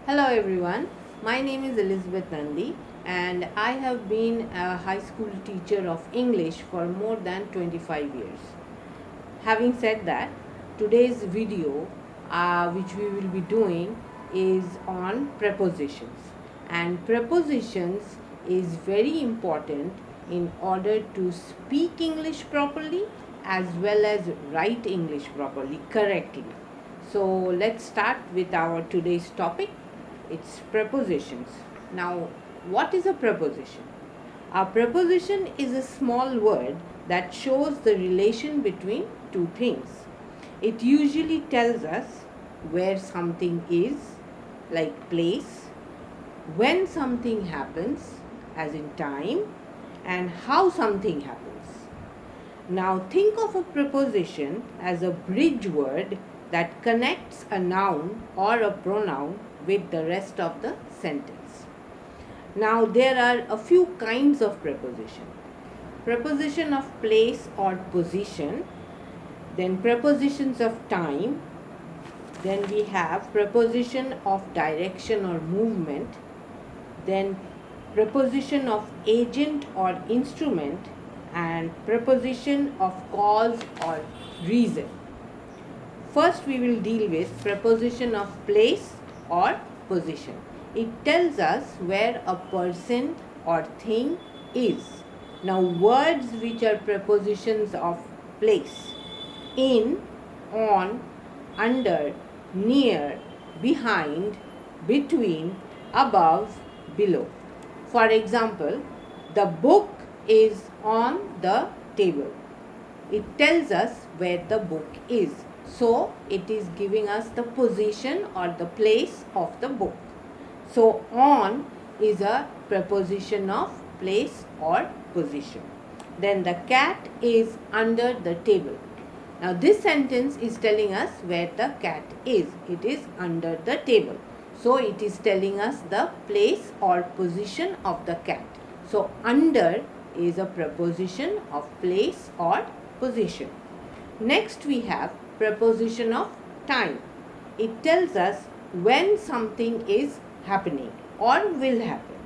Hello everyone, my name is Elizabeth Nundy and I have been a high school teacher of English for more than 25 years. Having said that, today's video which we will be doing is on prepositions, and prepositions is very important in order to speak English properly as well as write English properly correctly. So let's start with our today's topic. It's prepositions. Now, what is a preposition? A preposition is a small word that shows the relation between two things. It usually tells us where something is, like place, when something happens, as in time, and how something happens. Now, think of a preposition as a bridge word that connects a noun or a pronoun with the rest of the sentence. Now, there are a few kinds of preposition. Preposition of place or position, then prepositions of time, then we have preposition of direction or movement, then preposition of agent or instrument, and preposition of cause or reason. First, we will deal with preposition of place or position. It tells us where a person or thing is. Now, words which are prepositions of place: in, on, under, near, behind, between, above, below. For example, the book is on the table. It tells us where the book is. So, it is giving us the position or the place of the book. So, on is a preposition of place or position. Then the cat is under the table. Now, this sentence is telling us where the cat is. It is under the table. So, it is telling us the place or position of the cat. So, under is a preposition of place or position. Next, we have preposition of time. It tells us when something is happening or will happen.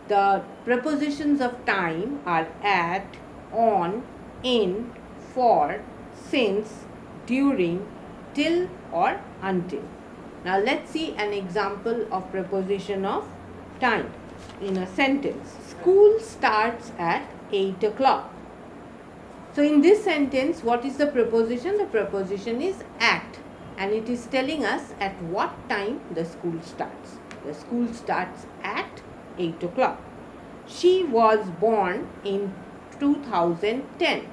The prepositions of time are at, on, in, for, since, during, till, or until. Now let's see an example of preposition of time in a sentence. School starts at 8 o'clock. So in this sentence, what is the preposition? The preposition is at, and it is telling us at what time the school starts. The school starts at 8 o'clock. She was born in 2010.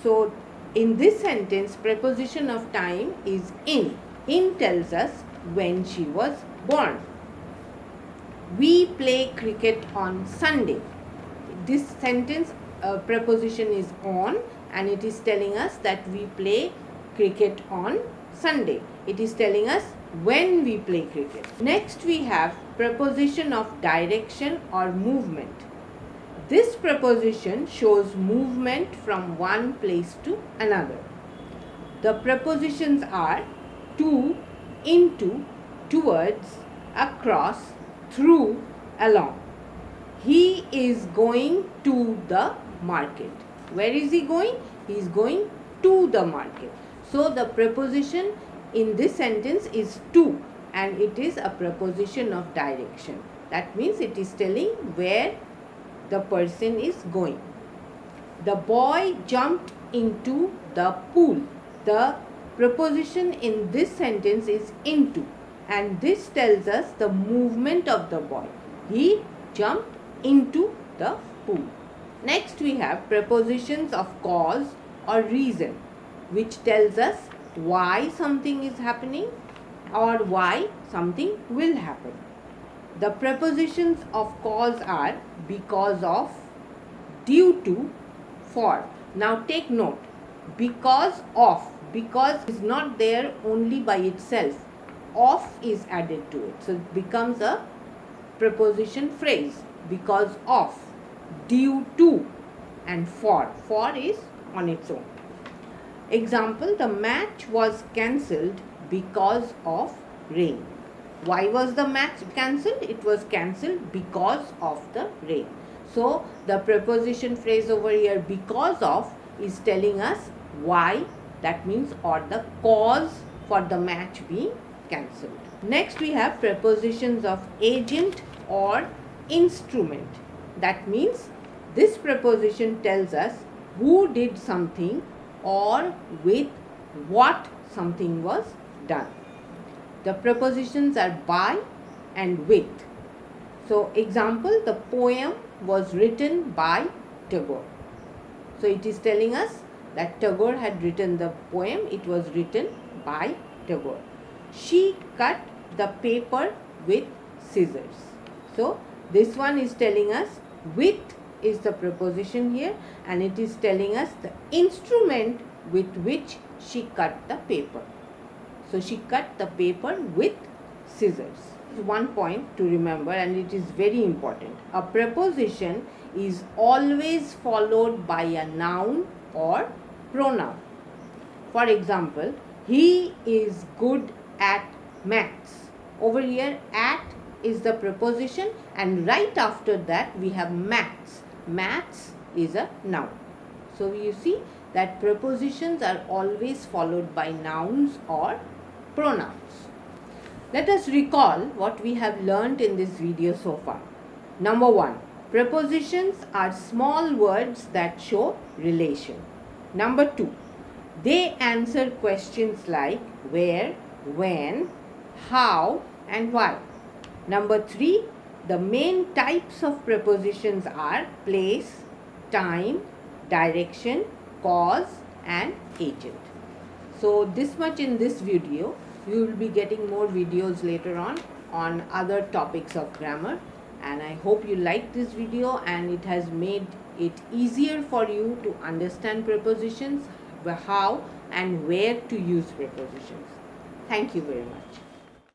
So in this sentence, preposition of time is in. In tells us when she was born. We play cricket on Sunday. This sentence preposition is on, and it is telling us that we play cricket on Sunday. It is telling us when we play cricket. Next, we have preposition of direction or movement. This preposition shows movement from one place to another. The prepositions are to, into, towards, across, through, along. He is going to the market. Where is he going? He is going to the market. So the preposition in this sentence is to, and it is a preposition of direction. That means it is telling where the person is going. The boy jumped into the pool. The preposition in this sentence is into, and this tells us the movement of the boy. He jumped into the pool. Next, we have prepositions of cause or reason, which tells us why something is happening or why something will happen. The prepositions of cause are because of, due to, for. Now take note, because of. Because is not there only by itself. Of is added to it. So it becomes a preposition phrase. Because of, due to, and for. For is on its own. Example, the match was cancelled because of rain. Why was the match cancelled? It was cancelled because of the rain. So the preposition phrase over here, because of, is telling us why, that means, or the cause for the match being cancelled. Next we have prepositions of agent or instrument. That means this preposition tells us who did something or with what something was done. The prepositions are by and with. So example, the poem was written by Tagore. So it is telling us that Tagore had written the poem. It was written by Tagore. She cut the paper with scissors. So this one is telling us with is the preposition here, and it is telling us the instrument with which she cut the paper. So she cut the paper with scissors. One point to remember, and it is very important. A preposition is always followed by a noun or pronoun. For example, he is good at maths. Over here, at is the preposition, and right after that we have maths. Maths is a noun. So you see that prepositions are always followed by nouns or pronouns. Let us recall what we have learnt in this video so far. Number 1. Prepositions are small words that show relation. Number 2. They answer questions like where, when, how and why. Number 3. The main types of prepositions are place, time, direction, cause and agent. So this much in this video. You will be getting more videos later on other topics of grammar, and I hope you liked this video and it has made it easier for you to understand prepositions, how and where to use prepositions. Thank you very much.